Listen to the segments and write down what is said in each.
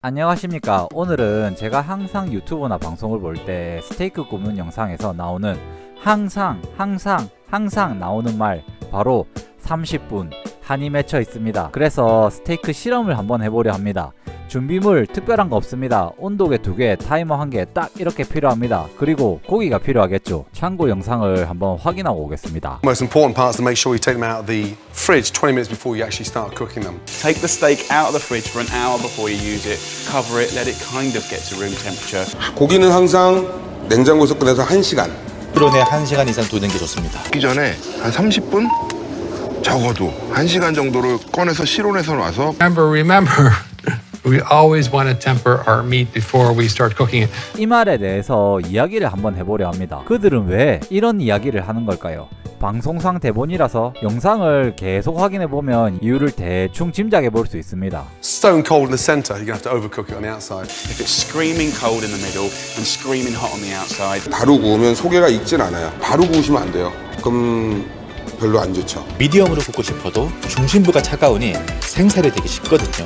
안녕하십니까. 오늘은 제가 항상 유튜브나 방송을 볼 때 스테이크 굽는 영상에서 나오는 항상 나오는 말, 바로 30분 한이 맺혀 있습니다. 그래서 스테이크 실험을 한번 해보려 합니다. 준비물 특별한 거 없습니다. 온도계 2개, 타이머 1개 딱 이렇게 필요합니다. 그리고 고기가 필요하겠죠. 참고 영상을 한번 확인하고 오겠습니다. Most important part is to make sure you take them out of the fridge 20 minutes before you actually start cooking them. Take the steak out of the fridge for an hour before you use it. Cover it, let it kind of get to room temperature. 고기는 항상 냉장고에서 꺼내서 1시간. 실온에 1시간 이상 두는 게 좋습니다. 먹기 전에 한 30분? 적어도 1시간 정도를 꺼내서 실온에서 놔서 Remember, we always want to temper our meat before we start cooking it. 이 말에 대해서 이야기를 한번 해보려 합니다. 그들은 왜 이런 이야기를 하는 걸까요? 방송상 대본이라서 영상을 계속 확인해보면 이유를 대충 짐작해 볼 수 있습니다. Stone cold in the center, you're going to have to overcook it on the outside. If it's screaming cold in the middle and screaming hot on the outside, 바로 구우면 소개가 익진 않아요. 바로 구우시면 안 돼요. 그럼 별로 안 좋죠. 미디엄으로 굽고 싶어도 중심부가 차가우니 생살이 되기 쉽거든요.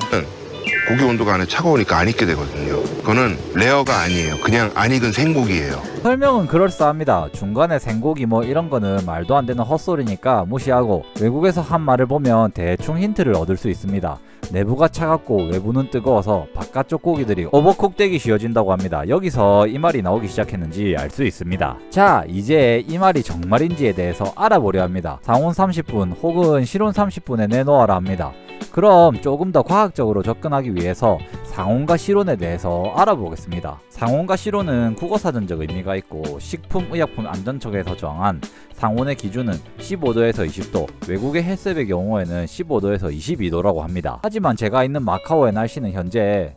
고기 온도가 안에 차가우니까 안 익게 되거든요. 그거는 레어가 아니에요. 그냥 안 익은 생고기예요. 설명은 그럴싸합니다. 중간에 생고기 뭐 이런 거는 말도 안 되는 헛소리니까 무시하고, 외국에서 한 말을 보면 대충 힌트를 얻을 수 있습니다. 내부가 차갑고 외부는 뜨거워서 바깥쪽 고기들이 오버쿡 되기 쉬워진다고 합니다. 여기서 이 말이 나오기 시작했는지 알 수 있습니다. 자, 이제 이 말이 정말인지에 대해서 알아보려 합니다. 상온 30분 혹은 실온 30분에 내놓아라 합니다. 그럼 조금 더 과학적으로 접근하기 위해서 상온과 실온에 대해서 알아보겠습니다. 상온과 실온은 국어사전적 의미가 있고, 식품의약품안전처에서 정한 상온의 기준은 15도에서 20도, 외국의 헬스의 경우에는 15도에서 22도라고 합니다. 하지만 제가 있는 마카오의 날씨는 현재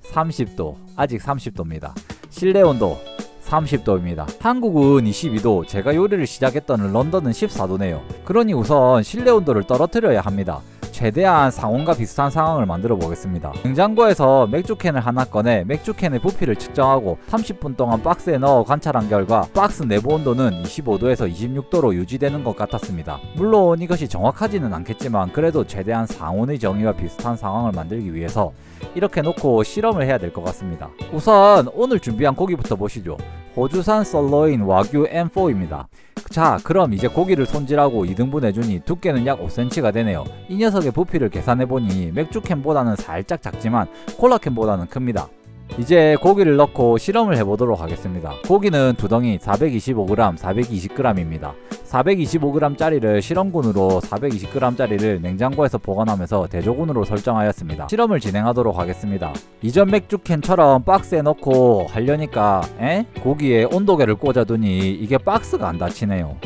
30도, 아직 30도입니다. 실내 온도 30도입니다. 한국은 22도, 제가 요리를 시작했던 런던은 14도네요. 그러니 우선 실내 온도를 떨어뜨려야 합니다. 최대한 상온과 비슷한 상황을 만들어 보겠습니다. 냉장고에서 맥주캔을 하나 꺼내 맥주캔의 부피를 측정하고 30분 동안 박스에 넣어 관찰한 결과 박스 내부 온도는 25도에서 26도로 유지되는 것 같았습니다. 물론 이것이 정확하지는 않겠지만 그래도 최대한 상온의 정의와 비슷한 상황을 만들기 위해서 이렇게 놓고 실험을 해야 될 것 같습니다. 우선 오늘 준비한 고기부터 보시죠. 호주산 설로인 와규 M4입니다. 자, 그럼 이제 고기를 손질하고 2등분 해주니 두께는 약 5cm가 되네요. 이 녀석의 부피를 계산해보니 맥주캔보다는 살짝 작지만 콜라캔보다는 큽니다. 이제 고기를 넣고 실험을 해보도록 하겠습니다. 고기는 두덩이 425g, 420g입니다. 425g짜리를 실험군으로 420g짜리를 냉장고에서 보관하면서 대조군으로 설정하였습니다. 실험을 진행하도록 하겠습니다. 이전 맥주캔처럼 박스에 넣고 하려니까 고기에 온도계를 꽂아두니 이게 박스가 안 닫히네요.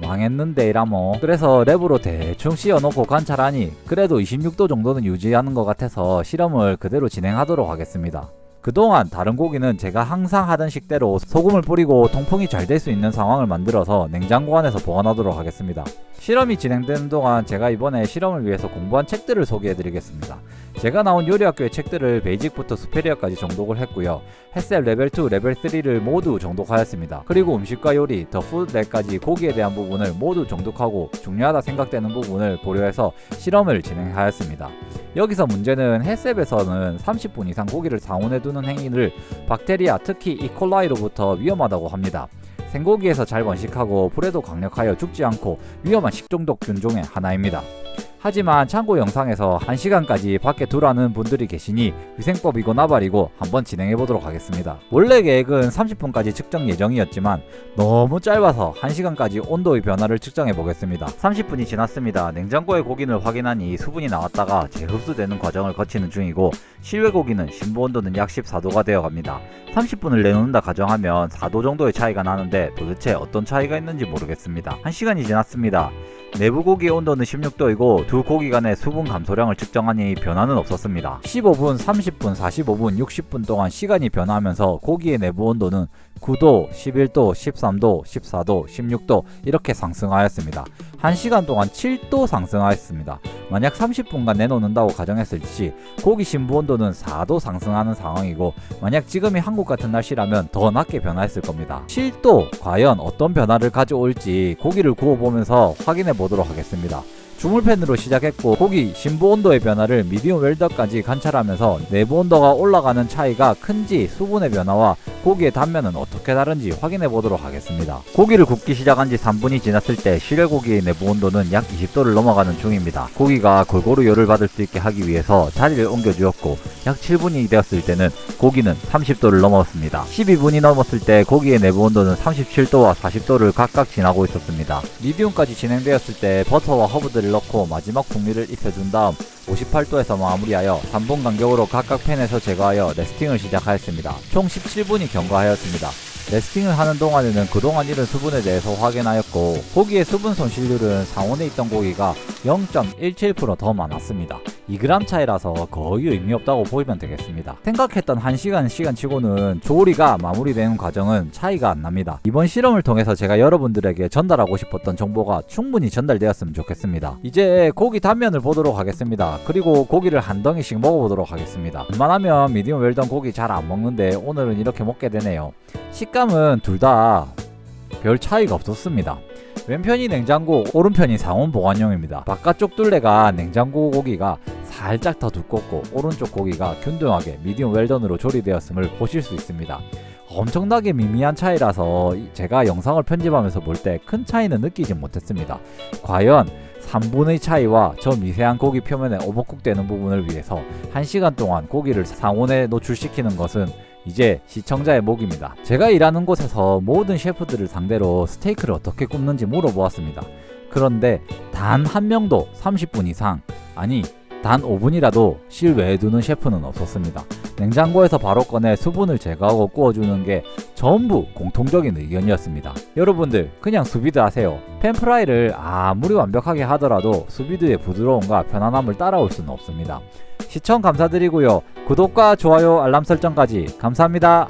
망했는데 이라모. 그래서 랩으로 대충 씌워놓고 관찰하니 그래도 26도 정도는 유지하는 것 같아서 실험을 그대로 진행하도록 하겠습니다. 그동안 다른 고기는 제가 항상 하던 식대로 소금을 뿌리고 통풍이 잘 될 수 있는 상황을 만들어서 냉장고 안에서 보관하도록 하겠습니다. 실험이 진행되는 동안 제가 이번에 실험을 위해서 공부한 책들을 소개해드리겠습니다. 제가 나온 요리학교의 책들을 베이직부터 수페리어까지 정독을 했고요. 햇셉 레벨 2, 레벨 3를 모두 정독하였습니다. 그리고 음식과 요리, 더 푸드랩까지 고기에 대한 부분을 모두 정독하고 중요하다 생각되는 부분을 고려해서 실험을 진행하였습니다. 여기서 문제는 햇셉에서는 30분 이상 고기를 상온에 두는 행위를 박테리아, 특히 이콜라이로부터 위험하다고 합니다. 생고기에서 잘 번식하고 불에도 강력하여 죽지 않고 위험한 식중독 균종의 하나입니다. 하지만 참고 영상에서 1시간까지 밖에 두라는 분들이 계시니 위생법이고 나발이고 한번 진행해보도록 하겠습니다. 원래 계획은 30분까지 측정 예정이었지만 너무 짧아서 1시간까지 온도의 변화를 측정해보겠습니다. 30분이 지났습니다. 냉장고의 고기를 확인하니 수분이 나왔다가 재흡수되는 과정을 거치는 중이고, 실외 고기는 심부 온도는 약 14도가 되어갑니다. 30분을 내놓는다 가정하면 4도 정도의 차이가 나는데 도대체 어떤 차이가 있는지 모르겠습니다. 1시간이 지났습니다. 내부 고기의 온도는 16도이고 두 고기 간의 수분 감소량을 측정하니 변화는 없었습니다. 15분, 30분, 45분, 60분 동안 시간이 변화하면서 고기의 내부 온도는 9도, 11도, 13도, 14도, 16도 이렇게 상승하였습니다. 1시간 동안 7도 상승하였습니다. 만약 30분간 내놓는다고 가정했을 시 고기 심부 온도는 4도 상승하는 상황이고, 만약 지금이 한국 같은 날씨라면 더 낮게 변화했을 겁니다. 7도 과연 어떤 변화를 가져올지 고기를 구워보면서 확인해 보도록 하겠습니다. 주물팬으로 시작했고 고기 심부 온도의 변화를 미디움 웰더까지 관찰하면서 내부 온도가 올라가는 차이가 큰지 수분의 변화와 고기의 단면은 어떻게 다른지 확인해 보도록 하겠습니다. 고기를 굽기 시작한 지 3분이 지났을 때 실외 고기의 내부 온도는 약 20도를 넘어가는 중입니다. 고기가 골고루 열을 받을 수 있게 하기 위해서 자리를 옮겨 주었고 약 7분이 되었을 때는 고기는 30도를 넘었습니다. 12분이 넘었을 때 고기의 내부 온도는 37도와 40도를 각각 지나고 있었습니다. 미디움까지 진행되었을 때 버터와 허브들을 넣고 마지막 풍미를 입혀준 다음 58도에서 마무리하여 3분 간격으로 각각 팬에서 제거하여 레스팅을 시작하였습니다. 총 17분이 경과하였습니다. 레스팅을 하는 동안에는 그동안 잃은 수분에 대해서 확인하였고 고기의 수분 손실률은 상온에 있던 고기가 0.17% 더 많았습니다. 2g 차이라서 거의 의미 없다고 보시면 되겠습니다. 생각했던 1시간 시간치고는 조리가 마무리되는 과정은 차이가 안 납니다. 이번 실험을 통해서 제가 여러분들에게 전달하고 싶었던 정보가 충분히 전달되었으면 좋겠습니다. 이제 고기 단면을 보도록 하겠습니다. 그리고 고기를 한 덩이씩 먹어보도록 하겠습니다. 웬만하면 미디움 웰던 고기 잘 안 먹는데 오늘은 이렇게 먹게 되네요. 식감은 둘 다 별 차이가 없었습니다. 왼편이 냉장고, 오른편이 상온 보관용입니다. 바깥쪽 둘레가 냉장고 고기가 살짝 더 두껍고 오른쪽 고기가 균등하게 미디움 웰던으로 조리되었음을 보실 수 있습니다. 엄청나게 미미한 차이라서 제가 영상을 편집하면서 볼 때 큰 차이는 느끼지 못했습니다. 과연 3분의 차이와 저 미세한 고기 표면에 오버쿡되는 부분을 위해서 1시간 동안 고기를 상온에 노출시키는 것은 이제 시청자의 몫입니다. 제가 일하는 곳에서 모든 셰프들을 상대로 스테이크를 어떻게 굽는지 물어보았습니다. 그런데 단 한 명도 30분 이상, 아니 단 5분이라도 실외에 두는 셰프는 없었습니다. 냉장고에서 바로 꺼내 수분을 제거하고 구워주는 게 전부 공통적인 의견이었습니다. 여러분들 그냥 수비드 하세요. 팬프라이를 아무리 완벽하게 하더라도 수비드의 부드러움과 편안함을 따라올 수는 없습니다. 시청 감사드리고요. 구독과 좋아요 알람 설정까지 감사합니다.